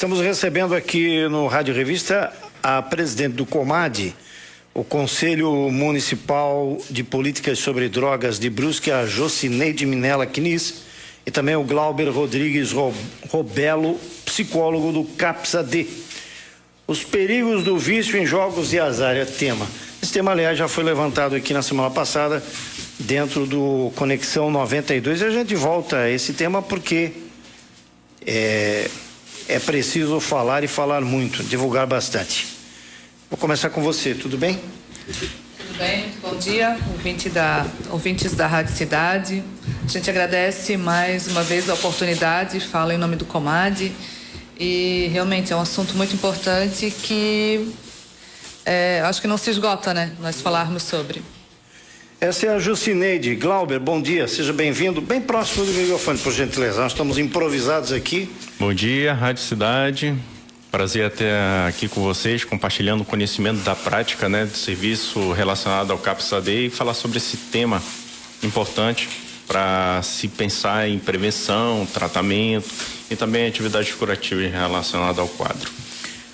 Estamos recebendo aqui no Rádio Revista a presidente do COMAD, o Conselho Municipal de Políticas sobre Drogas de Brusque, a Jocineide Minella Kniss, e também o Glauber Rodrigues Robelo, psicólogo do CAPS-AD. Os perigos do vício em jogos de azar é tema. Esse tema, aliás, já foi levantado aqui na semana passada, dentro do Conexão 92, e a gente volta a esse tema porque é preciso falar e falar muito, divulgar bastante. Vou começar com você, tudo bem? Tudo bem, muito bom dia, ouvintes da Rádio Cidade. A gente agradece mais uma vez a oportunidade, fala em nome do COMAD, e realmente é um assunto muito importante que acho que não se esgota, né, nós falarmos sobre. Essa é a Jocineide. Glauber, bom dia, seja bem-vindo, bem próximo do microfone, por gentileza, nós estamos improvisados aqui. Bom dia, Rádio Cidade, prazer até aqui com vocês, compartilhando o conhecimento da prática, né, do serviço relacionado ao CAPS-AD e falar sobre esse tema importante para se pensar em prevenção, tratamento e também atividades curativas relacionadas ao quadro.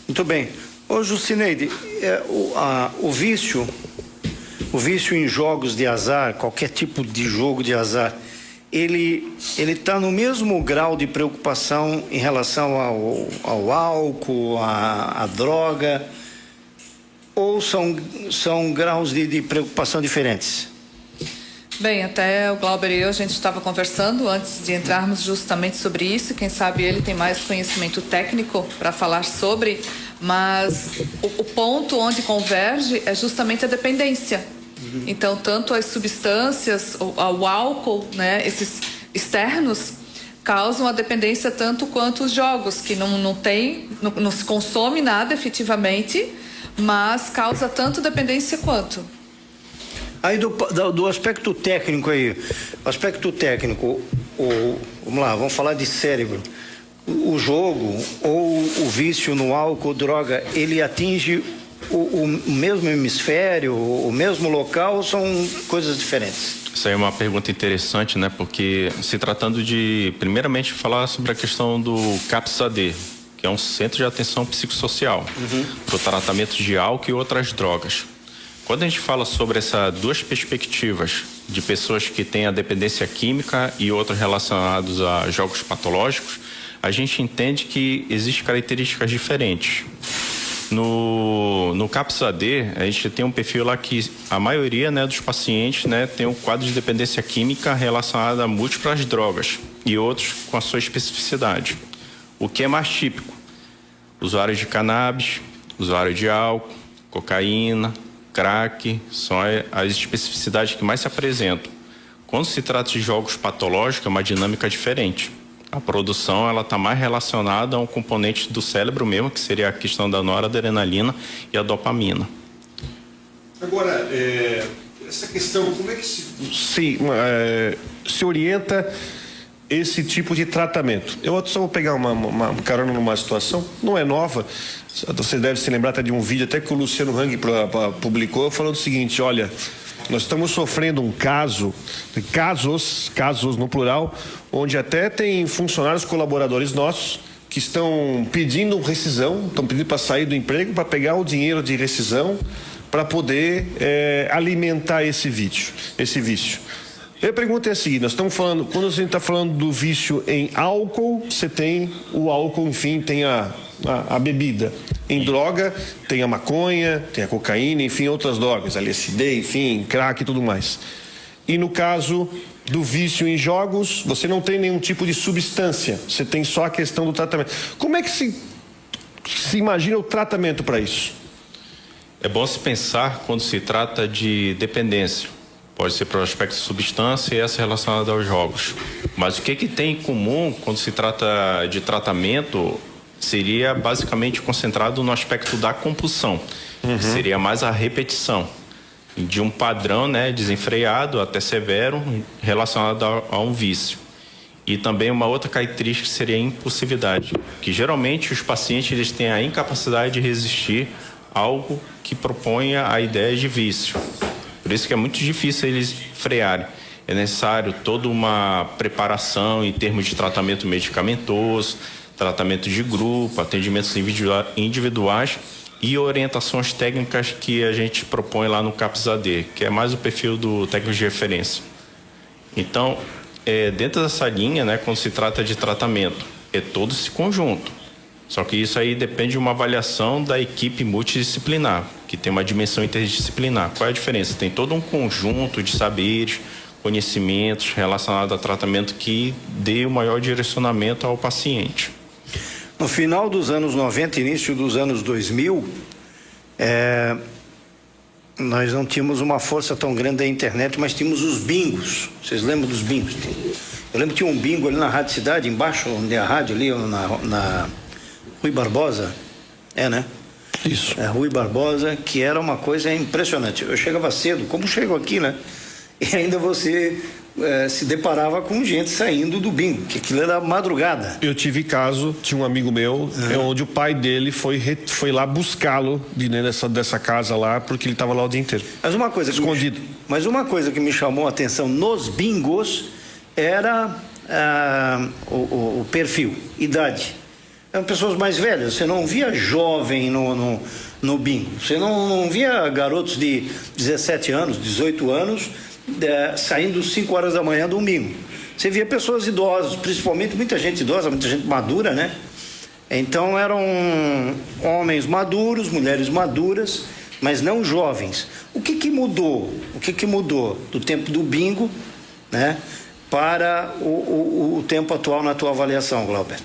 Muito bem. Ô Jocineide, o vício em jogos de azar, qualquer tipo de jogo de azar, ele está no mesmo grau de preocupação em relação ao álcool, à droga, ou são graus de preocupação diferentes? Bem, até o Glauber e eu, a gente estava conversando antes de entrarmos justamente sobre isso. Quem sabe ele tem mais conhecimento técnico para falar sobre, mas o ponto onde converge é justamente a dependência. Então, tanto as substâncias, o álcool, né, esses externos, causam a dependência tanto quanto os jogos, que não se consome nada efetivamente, mas causa tanto dependência quanto. Aí do aspecto técnico vamos lá, vamos falar de cérebro. O jogo ou o vício no álcool, droga, ele atinge o mesmo hemisfério, o mesmo local, ou são coisas diferentes? Isso aí é uma pergunta interessante, né? Porque se tratando de, primeiramente, falar sobre a questão do CAPS-AD, que é um centro de atenção psicossocial, para o tratamento de álcool e outras drogas. Quando a gente fala sobre essas duas perspectivas de pessoas que têm a dependência química e outras relacionadas a jogos patológicos, a gente entende que existem características diferentes. No CAPS-AD, a gente tem um perfil lá que a maioria, né, dos pacientes, né, tem um quadro de dependência química relacionado a múltiplas drogas e outros com a sua especificidade. O que é mais típico? Usuários de cannabis, usuário de álcool, cocaína, crack, são as especificidades que mais se apresentam. Quando se trata de jogos patológicos, é uma dinâmica diferente. A produção, ela está mais relacionada a um componente do cérebro mesmo, que seria a questão da noradrenalina e a dopamina. Agora, essa questão, como é que se orienta esse tipo de tratamento? Eu só vou pegar uma carona numa situação, não é nova, você deve se lembrar até de um vídeo até que o Luciano Hang publicou, falando o seguinte: olha, nós estamos sofrendo um casos no plural, onde até tem funcionários colaboradores nossos que estão pedindo rescisão, estão pedindo para sair do emprego, para pegar o dinheiro de rescisão, para poder alimentar esse vício. A pergunta é a seguinte: nós estamos falando, quando a gente está falando do vício em álcool, você tem o álcool, enfim, tem a bebida. Em droga, tem a maconha, tem a cocaína, enfim, outras drogas, LSD, enfim, crack e tudo mais. E no caso do vício em jogos, você não tem nenhum tipo de substância, você tem só a questão do tratamento. Como é que se imagina o tratamento para isso? É bom se pensar quando se trata de dependência. Pode ser para o aspecto de substância e essa relacionada aos jogos. Mas o que tem em comum quando se trata de tratamento seria basicamente concentrado no aspecto da compulsão. Seria mais a repetição de um padrão, né, desenfreado até severo relacionado a um vício. E também uma outra característica seria a impulsividade, que geralmente os pacientes eles têm a incapacidade de resistir a algo que proponha a ideia de vício. Por isso que é muito difícil eles frearem. É necessário toda uma preparação em termos de tratamento medicamentoso, tratamento de grupo, atendimentos individuais e orientações técnicas que a gente propõe lá no CAPS-AD, que é mais o perfil do técnico de referência. Então, dentro dessa linha, né, quando se trata de tratamento, é todo esse conjunto. Só que isso aí depende de uma avaliação da equipe multidisciplinar, que tem uma dimensão interdisciplinar. Qual é a diferença? Tem todo um conjunto de saberes, conhecimentos relacionados a tratamento que dê o maior direcionamento ao paciente. No final dos anos 90, início dos anos 2000, nós não tínhamos uma força tão grande da internet, mas tínhamos os bingos. Vocês lembram dos bingos? Eu lembro que tinha um bingo ali na Rádio Cidade, embaixo, onde é a rádio, ali na Rui Barbosa. Né? Isso. Rui Barbosa, que era uma coisa impressionante. Eu chegava cedo, como chego aqui, né? E ainda você se deparava com gente saindo do bingo, que aquilo era madrugada. Eu tive caso, tinha um amigo meu, onde o pai dele foi lá buscá-lo dessa casa lá, porque ele estava lá o dia inteiro. Mas uma coisa escondido. Mas uma coisa que me chamou a atenção nos bingos era o perfil, idade. Eram pessoas mais velhas, você não via jovem no bingo. Você não via garotos de 17 anos, 18 anos, saindo 5 horas da manhã domingo. Você via pessoas idosas, principalmente muita gente idosa, muita gente madura, né? Então eram homens maduros, mulheres maduras, mas não jovens. O que mudou? O que mudou do tempo do bingo, né, para o tempo atual na tua avaliação, Glauber?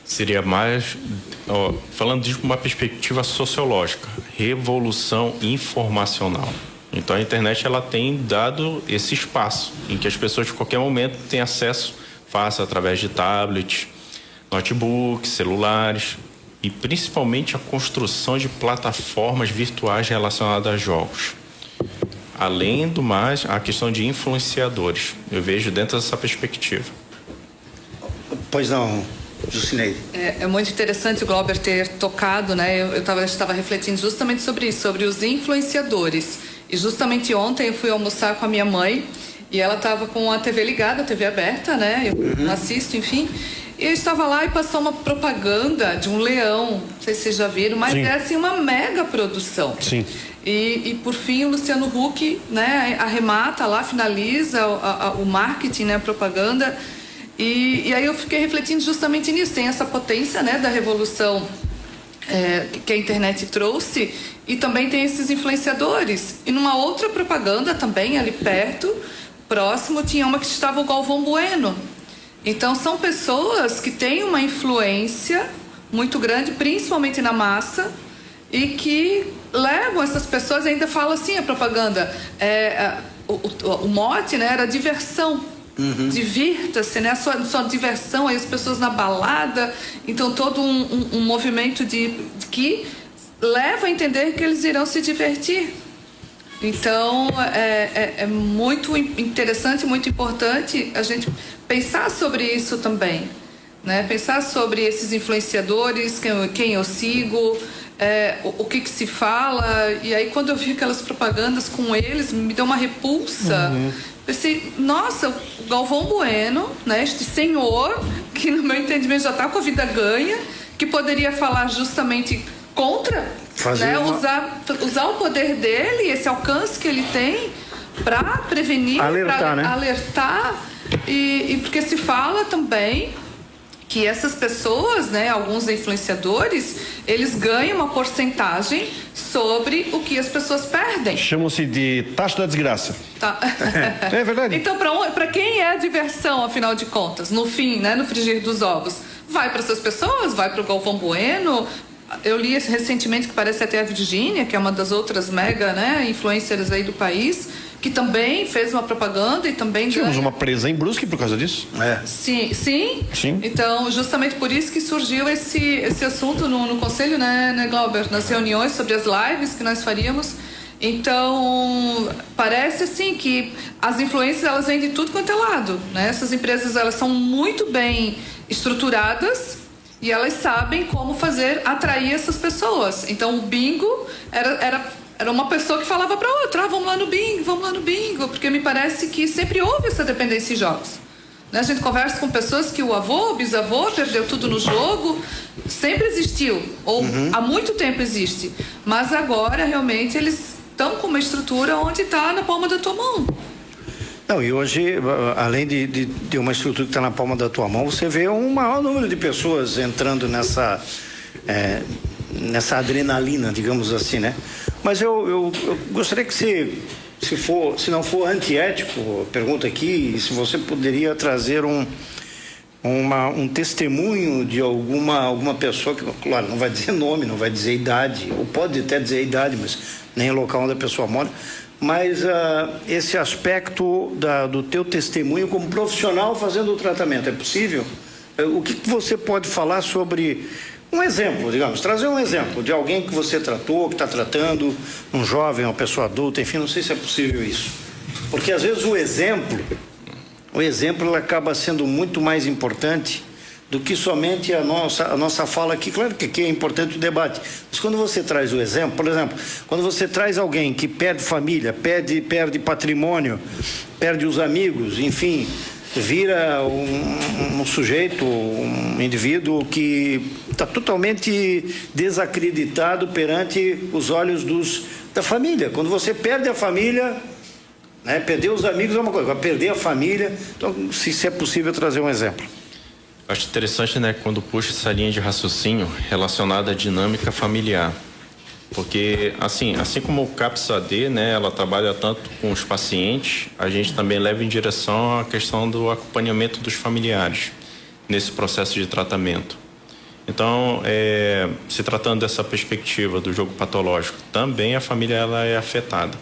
Seria mais, falando de uma perspectiva sociológica, revolução informacional. Então a internet ela tem dado esse espaço em que as pessoas de qualquer momento têm acesso fácil através de tablets, notebooks, celulares e principalmente a construção de plataformas virtuais relacionadas a jogos. Além do mais, a questão de influenciadores. Eu vejo dentro dessa perspectiva. Pois não, Jucineide. É muito interessante o Glauber ter tocado, né? Eu estava refletindo justamente sobre isso, sobre os influenciadores. E justamente ontem eu fui almoçar com a minha mãe e ela estava com a TV ligada, a TV aberta, né? Eu assisto, enfim. E eu estava lá e passou uma propaganda de um leão, não sei se vocês já viram, mas é assim uma mega produção. Sim. E por fim o Luciano Huck, né, arremata lá, finaliza o marketing, né, a propaganda. E aí eu fiquei refletindo justamente nisso, tem essa potência, né, da revolução que a internet trouxe, e também tem esses influenciadores. E numa outra propaganda também, ali perto, próximo, tinha uma que estava o Galvão Bueno. Então são pessoas que têm uma influência muito grande, principalmente na massa, e que levam essas pessoas, ainda fala assim a propaganda, o mote, né, era diversão. Divirta-se, né? A sua diversão, aí as pessoas na balada, então todo um movimento de que leva a entender que eles irão se divertir. Então é muito interessante, muito importante a gente pensar sobre isso também, né? Pensar sobre esses influenciadores, quem eu sigo, o que se fala. E aí quando eu vi aquelas propagandas com eles, me deu uma repulsa. Pensei, nossa, o Galvão Bueno, né, este senhor, que no meu entendimento já está com a vida ganha, que poderia falar justamente contra, né, usar o poder dele, esse alcance que ele tem, para prevenir, para alertar, e porque se fala também que essas pessoas, né, alguns influenciadores, eles ganham uma porcentagem sobre o que as pessoas perdem. Chamam-se de taxa da desgraça. Tá. É verdade. Então, para quem é a diversão, afinal de contas, no fim, né, no frigir dos ovos? Vai para essas pessoas? Vai para o Galvão Bueno? Eu li recentemente que parece até a Virgínia, que é uma das outras mega, né, influencers aí do país, que também fez uma propaganda e também... Tivemos uma presa em Brusque por causa disso. Sim. Então, justamente por isso que surgiu esse assunto no Conselho, né, Glauber? Nas reuniões sobre as lives que nós faríamos. Então, parece assim que as influências, elas vêm de tudo quanto é lado, né? Essas empresas, elas são muito bem estruturadas e elas sabem como atrair essas pessoas. Então, o bingo era uma pessoa que falava para outra, vamos lá no bingo, porque me parece que sempre houve essa dependência em jogos, A gente conversa com pessoas que o avô, o bisavô perdeu tudo no jogo, sempre existiu, ou há muito tempo existe, mas agora realmente eles estão com uma estrutura onde está na palma da tua mão. Não, e hoje, além de uma estrutura que está na palma da tua mão, você vê um maior número de pessoas entrando nessa adrenalina, digamos assim, né? Mas eu gostaria que se não for antiético, pergunta aqui, se você poderia trazer um testemunho de alguma pessoa que, claro, não vai dizer nome, não vai dizer idade, ou pode até dizer idade, mas nem o local onde a pessoa mora, mas esse aspecto do teu testemunho como profissional fazendo o tratamento, é possível? O que você pode falar sobre um exemplo, digamos, trazer um exemplo de alguém que você tratou, que está tratando, um jovem, uma pessoa adulta, enfim, não sei se é possível isso. Porque às vezes o exemplo ele acaba sendo muito mais importante do que somente a nossa fala aqui. Claro que aqui é importante o debate, mas quando você traz o exemplo, por exemplo, quando você traz alguém que perde família, perde patrimônio, perde os amigos, enfim, vira um sujeito, um indivíduo que está totalmente desacreditado perante os olhos da família. Quando você perde a família, né, perder os amigos é uma coisa, agora perder a família, então se é possível trazer um exemplo. Acho interessante, né, quando puxa essa linha de raciocínio relacionada à dinâmica familiar. Porque, assim como o CAPS-AD, né, ela trabalha tanto com os pacientes, a gente também leva em direção à questão do acompanhamento dos familiares nesse processo de tratamento. Então, se tratando dessa perspectiva do jogo patológico, também a família ela é afetada.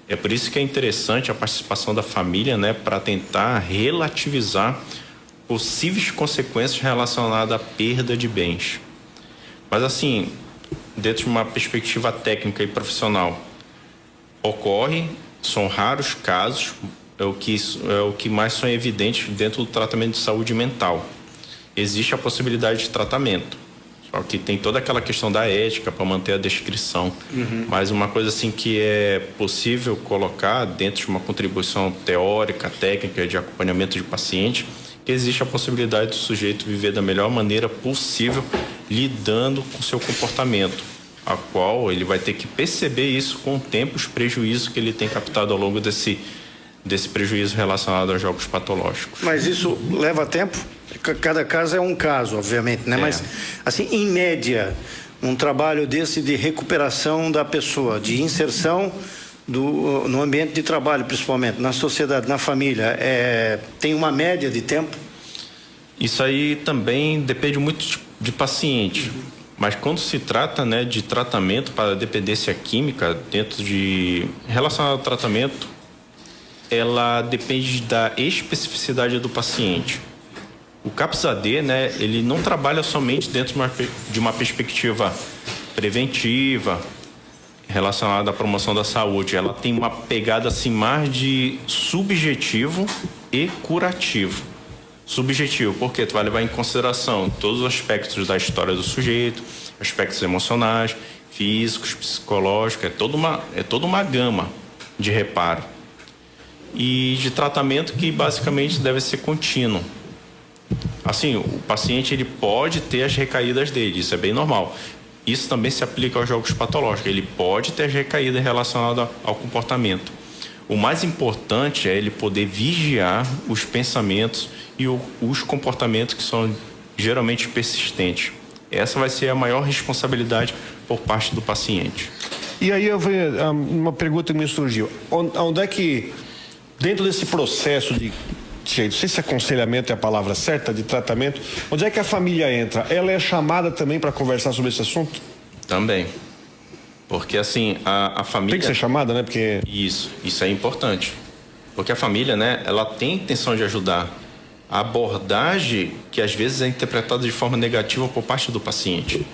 É por isso que é interessante a participação da família, né, para tentar relativizar possíveis consequências relacionadas à perda de bens. Mas, assim, dentro de uma perspectiva técnica e profissional, são raros casos, é o que mais são evidentes dentro do tratamento de saúde mental. Existe a possibilidade de tratamento, só que tem toda aquela questão da ética para manter a descrição. Mas uma coisa assim que é possível colocar dentro de uma contribuição teórica, técnica de acompanhamento de paciente, que existe a possibilidade do sujeito viver da melhor maneira possível, lidando com seu comportamento, a qual ele vai ter que perceber isso com o tempo, os prejuízos que ele tem captado ao longo desse prejuízo relacionado aos jogos patológicos. Mas isso leva tempo? Cada caso é um caso, obviamente, né? Mas, assim, em média, um trabalho desse de recuperação da pessoa, de inserção no ambiente de trabalho, principalmente, na sociedade, na família, tem uma média de tempo? Isso aí também depende muito de paciente. Mas quando se trata, né, de tratamento para dependência química, relacionado ao tratamento, ela depende da especificidade do paciente. O CAPS-AD, né, ele não trabalha somente dentro de uma perspectiva preventiva, relacionada à promoção da saúde. Ela tem uma pegada assim mais de subjetivo e curativo. Subjetivo, porque tu vai levar em consideração todos os aspectos da história do sujeito, aspectos emocionais, físicos, psicológicos, é toda uma gama de reparo. E de tratamento que basicamente deve ser contínuo. Assim, o paciente ele pode ter as recaídas dele, isso é bem normal. Isso também se aplica aos jogos patológicos, ele pode ter as recaídas relacionadas ao comportamento. O mais importante é ele poder vigiar os pensamentos e os comportamentos que são geralmente persistentes. Essa vai ser a maior responsabilidade por parte do paciente. E aí uma pergunta que me surgiu. Onde é que, dentro desse processo não sei se aconselhamento é a palavra certa, de tratamento, onde é que a família entra? Ela é chamada também para conversar sobre esse assunto? Também. Porque assim, a família... Tem que ser chamada, né? Porque... Isso é importante. Porque a família, né, ela tem intenção de ajudar. A abordagem que às vezes é interpretada de forma negativa por parte do paciente.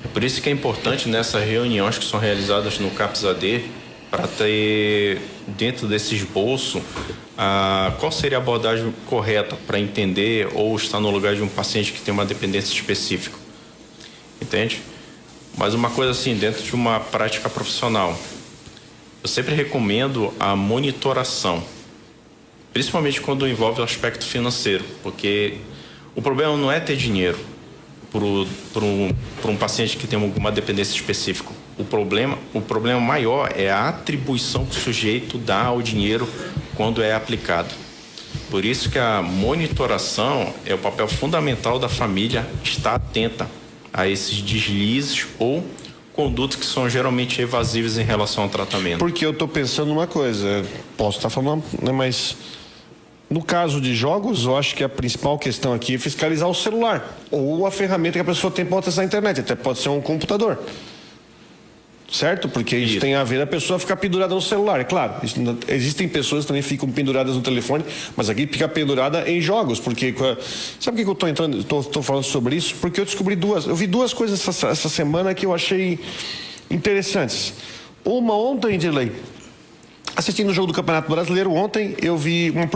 É por isso que é importante nessas reuniões que são realizadas no CAPS-AD, para ter dentro desse esboço qual seria a abordagem correta para entender ou estar no lugar de um paciente que tem uma dependência específica. Entende? Mas uma coisa assim, dentro de uma prática profissional, eu sempre recomendo a monitoração. principalmente quando envolve o aspecto financeiro, porque o problema não é ter dinheiro por um paciente que tem alguma dependência específica. O problema maior é a atribuição que o sujeito dá ao dinheiro quando é aplicado. Por isso que a monitoração é o papel fundamental da família estar atenta a esses deslizes ou condutas que são geralmente evasivas em relação ao tratamento. Porque eu estou pensando numa coisa, posso estar falando, né, mas no caso de jogos, eu acho que a principal questão aqui é fiscalizar o celular ou a ferramenta que a pessoa tem para acessar a internet, até pode ser um computador. Certo? Porque isso tem a ver a pessoa ficar pendurada no celular, é claro. Existem pessoas que também ficam penduradas no telefone, mas aqui fica pendurada em jogos, porque sabe o que eu estou falando sobre isso? Porque eu vi duas coisas essa semana que eu achei interessantes. Uma ontem, Dirley, assistindo o jogo do Campeonato Brasileiro ontem, eu vi uma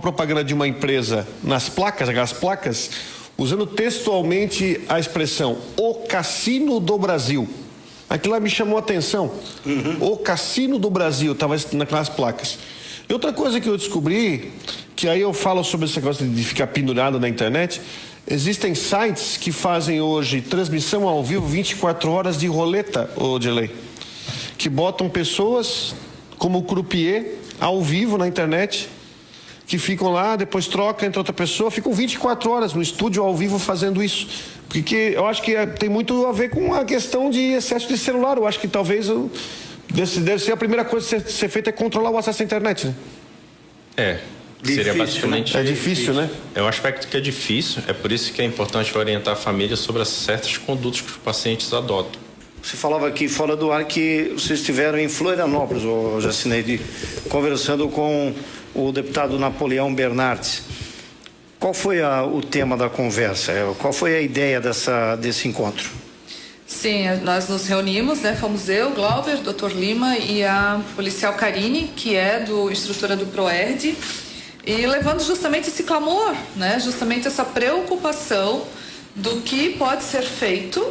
propaganda de uma empresa nas placas, aquelas placas, usando textualmente a expressão "o Cassino do Brasil". Aquilo lá me chamou a atenção. O Cassino do Brasil estava naquelas placas. E outra coisa que eu descobri, que aí eu falo sobre esse negócio de ficar pendurado na internet, existem sites que fazem hoje transmissão ao vivo 24 horas de roleta, Dirley, que botam pessoas como croupier ao vivo na internet, que ficam lá, depois trocam entre outra pessoa, ficam 24 horas no estúdio ao vivo fazendo isso. Porque eu acho que tem muito a ver com a questão de excesso de celular. Eu acho que talvez deve ser a primeira coisa a ser feita é controlar o acesso à internet, né? Seria basicamente... É difícil, né? É um aspecto que é difícil, é por isso que é importante orientar a família sobre as certas condutas que os pacientes adotam. Você falava aqui fora do ar que vocês estiveram em Florianópolis, Jacineide, conversando com o deputado Napoleão Bernardes. Qual foi o tema da conversa? Qual foi a ideia desse encontro? Sim, nós nos reunimos, né? Fomos eu, Glauber, Dr. Lima e a policial Karine, que é instrutora do PROERD, e levando justamente esse clamor, né? Justamente essa preocupação do que pode ser feito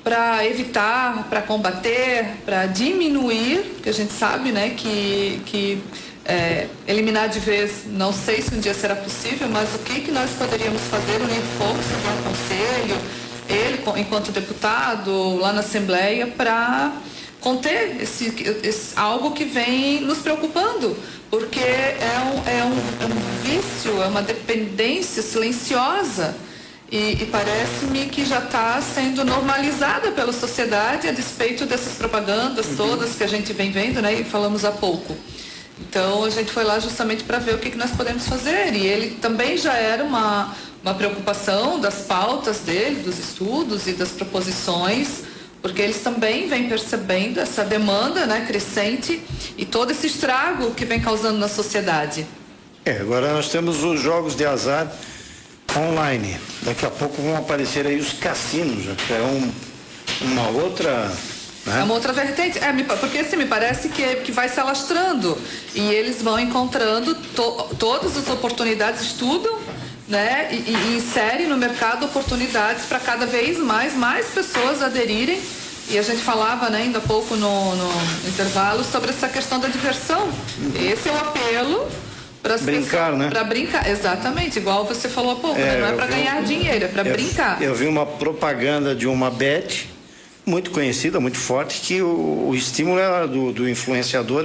para evitar, para combater, para diminuir, porque a gente sabe, né, que eliminar de vez, não sei se um dia será possível, mas o que nós poderíamos fazer, o Lino Focus, no conselho, ele enquanto deputado lá na Assembleia, para conter algo que vem nos preocupando, porque é um vício, é uma dependência silenciosa e parece-me que já está sendo normalizada pela sociedade a despeito dessas propagandas todas que a gente vem vendo, né, e falamos há pouco. Então, a gente foi lá justamente para ver o que nós podemos fazer. E ele também já era uma preocupação das pautas dele, dos estudos e das proposições, porque eles também vêm percebendo essa demanda, né, crescente e todo esse estrago que vem causando na sociedade. Agora nós temos os jogos de azar online. Daqui a pouco vão aparecer aí os cassinos, que é uma outra... É uma outra vertente, porque assim, me parece que vai se alastrando e eles vão encontrando todas as oportunidades, estudam, né, e inserem no mercado oportunidades para cada vez mais pessoas aderirem. E a gente falava, né, ainda há pouco no intervalo sobre essa questão da diversão. Esse é o apelo para brincar, pessoas, né? Para brincar, exatamente, igual você falou há pouco, né? Não é para ganhar dinheiro, é para brincar. Eu vi uma propaganda de uma bet muito conhecida, muito forte, que o estímulo era do influenciador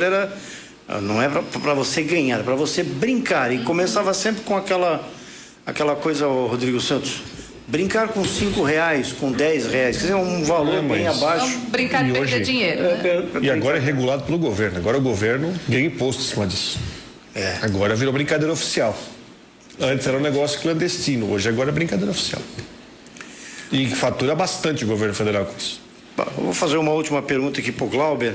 não é para você ganhar, é para você brincar. E começava sempre com aquela coisa, Rodrigo Santos, brincar com R$5, com R$10, quer dizer, um valor bem abaixo. Não, brincar de perder dinheiro. E agora é regulado pelo governo. Agora o governo ganha imposto em cima disso. Agora virou brincadeira oficial. Antes era um negócio clandestino, hoje agora é brincadeira oficial. E fatura bastante o governo federal com isso. Eu vou fazer uma última pergunta aqui para o Glauber.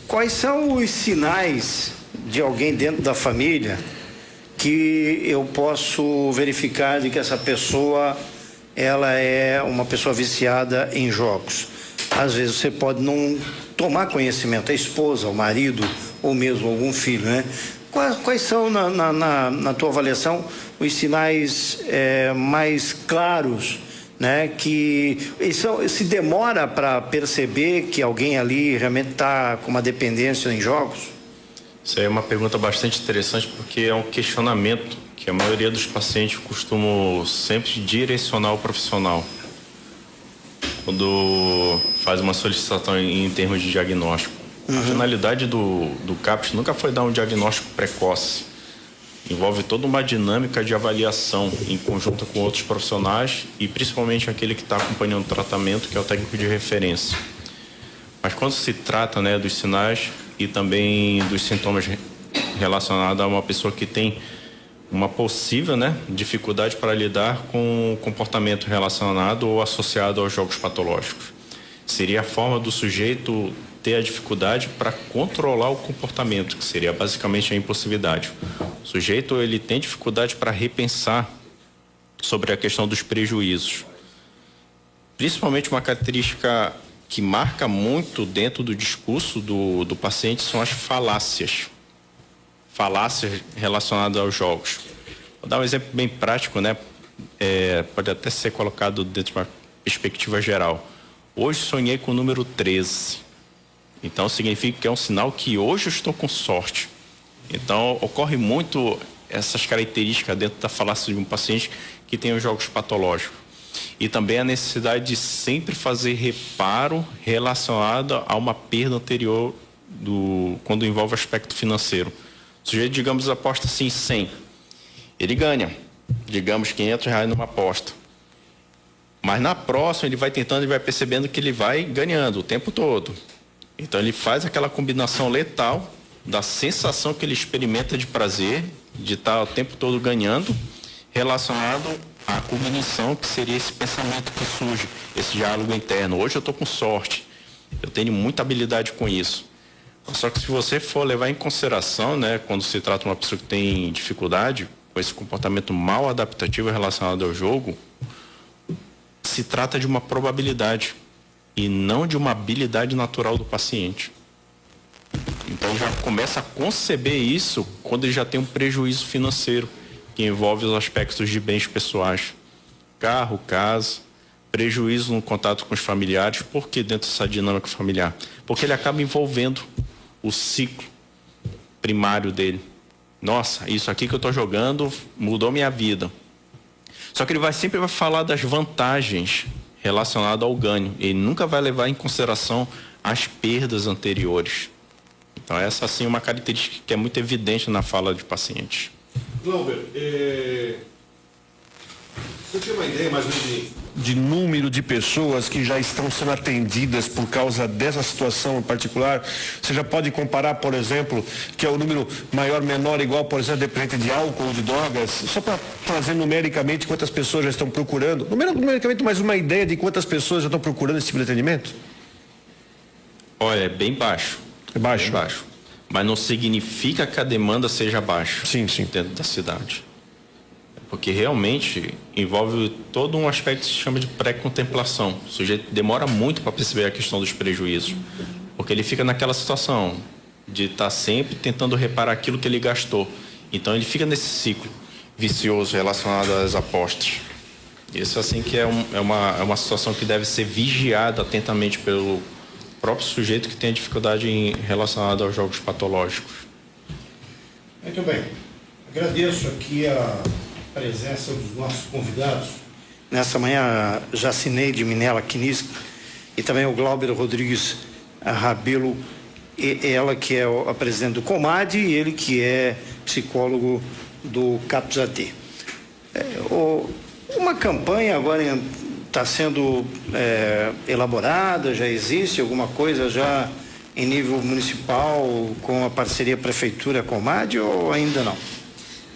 Quais são os sinais de alguém dentro da família que eu posso verificar de que essa pessoa ela é uma pessoa viciada em jogos? Às vezes você pode não tomar conhecimento, a esposa, o marido ou mesmo algum filho, né? Quais são, na tua avaliação, os sinais mais claros, né, que se demora para perceber que alguém ali realmente está com uma dependência em jogos? Isso aí é uma pergunta bastante interessante porque é um questionamento que a maioria dos pacientes costumam sempre direcionar o profissional quando faz uma solicitação em termos de diagnóstico. A finalidade do CAPS nunca foi dar um diagnóstico precoce. Envolve toda uma dinâmica de avaliação em conjunto com outros profissionais e principalmente aquele que está acompanhando o tratamento, que é o técnico de referência. Mas quando se trata, né, dos sinais e também dos sintomas relacionados a uma pessoa que tem uma possível, né, dificuldade para lidar com o comportamento relacionado ou associado aos jogos patológicos, seria a forma do sujeito ter a dificuldade para controlar o comportamento, que seria basicamente a impulsividade. O sujeito ele tem dificuldade para repensar sobre a questão dos prejuízos. Principalmente uma característica que marca muito dentro do discurso do paciente são as falácias. Falácias relacionadas aos jogos. Vou dar um exemplo bem prático, né? Pode até ser colocado dentro de uma perspectiva geral. Hoje sonhei com o número 13. Então significa que é um sinal que hoje eu estou com sorte. Então ocorre muito essas características dentro da falácia de um paciente que tem os jogos patológicos. E também a necessidade de sempre fazer reparo relacionado a uma perda anterior quando envolve o aspecto financeiro. O sujeito, digamos, aposta assim 100. Ele ganha, digamos, R$500 numa aposta. Mas na próxima ele vai tentando e vai percebendo que ele vai ganhando o tempo todo. Então ele faz aquela combinação letal da sensação que ele experimenta de prazer, de estar o tempo todo ganhando, relacionado à cognição, que seria esse pensamento que surge, esse diálogo interno. Hoje eu estou com sorte, eu tenho muita habilidade com isso. Só que se você for levar em consideração, né, quando se trata de uma pessoa que tem dificuldade com esse comportamento mal adaptativo relacionado ao jogo, se trata de uma probabilidade e não de uma habilidade natural do paciente. Então já começa a conceber isso quando ele já tem um prejuízo financeiro, que envolve os aspectos de bens pessoais, carro, casa, prejuízo no contato com os familiares. Por que dentro dessa dinâmica familiar? Porque ele acaba envolvendo o ciclo primário dele. Nossa, isso aqui que eu estou jogando mudou minha vida. Só que ele sempre vai falar das vantagens relacionadas ao ganho. Ele nunca vai levar em consideração as perdas anteriores. Então essa sim é uma característica que é muito evidente na fala de pacientes. Glauber, você tem uma ideia mais ou menos de número de pessoas que já estão sendo atendidas por causa dessa situação em particular? Você já pode comparar, por exemplo, que é o número maior, menor, igual, por exemplo, dependente de álcool ou de drogas? Só para trazer numericamente quantas pessoas já estão procurando. Numericamente, mais uma ideia de quantas pessoas já estão procurando esse tipo de atendimento? Olha, é bem baixo. É baixo? Bem baixo. Mas não significa que a demanda seja baixa. Sim, sim. Dentro da cidade. Porque realmente envolve todo um aspecto que se chama de pré-contemplação. O sujeito demora muito para perceber a questão dos prejuízos. Porque ele fica naquela situação de estar sempre tentando reparar aquilo que ele gastou. Então ele fica nesse ciclo vicioso relacionado às apostas. Isso assim que é uma situação que deve ser vigiada atentamente pelo próprio sujeito que tem a dificuldade relacionada aos jogos patológicos. Muito bem. Agradeço aqui a presença dos nossos convidados. Nessa manhã, Jacineide Minella Knisk e também o Glauber Rodrigues Rabelo, ela que é a presidente do COMAD e ele que é psicólogo do CAPS-AT. Uma campanha agora está sendo elaborada, já existe alguma coisa já em nível municipal com a parceria Prefeitura-COMAD ou ainda não?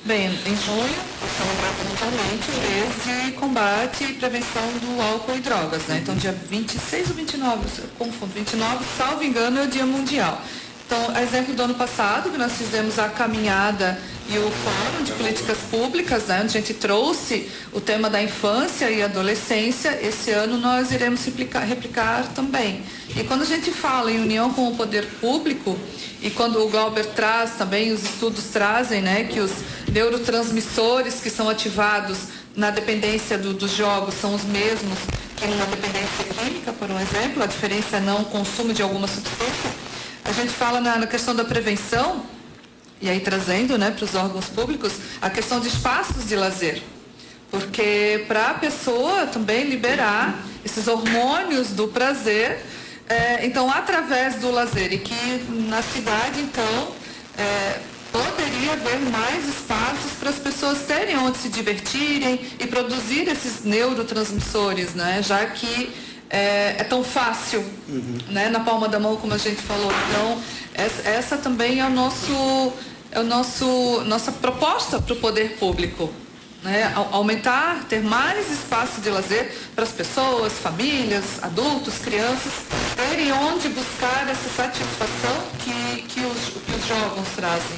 Bem, em junho, estamos trabalhando o mês de combate e prevenção do álcool e drogas, né? Então, dia 26 ou 29, eu confundo, 29, salvo engano, é o Dia Mundial. Então, a exemplo do ano passado, que nós fizemos a caminhada e o Fórum de Políticas Públicas, né, onde a gente trouxe o tema da infância e adolescência, esse ano nós iremos replicar também. E quando a gente fala em união com o poder público, e quando o Glauber traz também, os estudos trazem, né, que os neurotransmissores que são ativados na dependência dos jogos são os mesmos que numa dependência química, por um exemplo, a diferença é não o consumo de alguma substância. A gente fala na questão da prevenção, e aí trazendo, né, para os órgãos públicos, a questão de espaços de lazer. Porque para a pessoa também liberar esses hormônios do prazer, então, através do lazer, e que na cidade, então, poderia haver mais espaços para as pessoas terem onde se divertirem e produzir esses neurotransmissores, né? Já que é tão fácil, né? Na palma da mão, como a gente falou. Então, essa também é nossa proposta para o poder público. Né? Aumentar, ter mais espaço de lazer para as pessoas, famílias, adultos, crianças, terem onde buscar essa satisfação que os jogos trazem.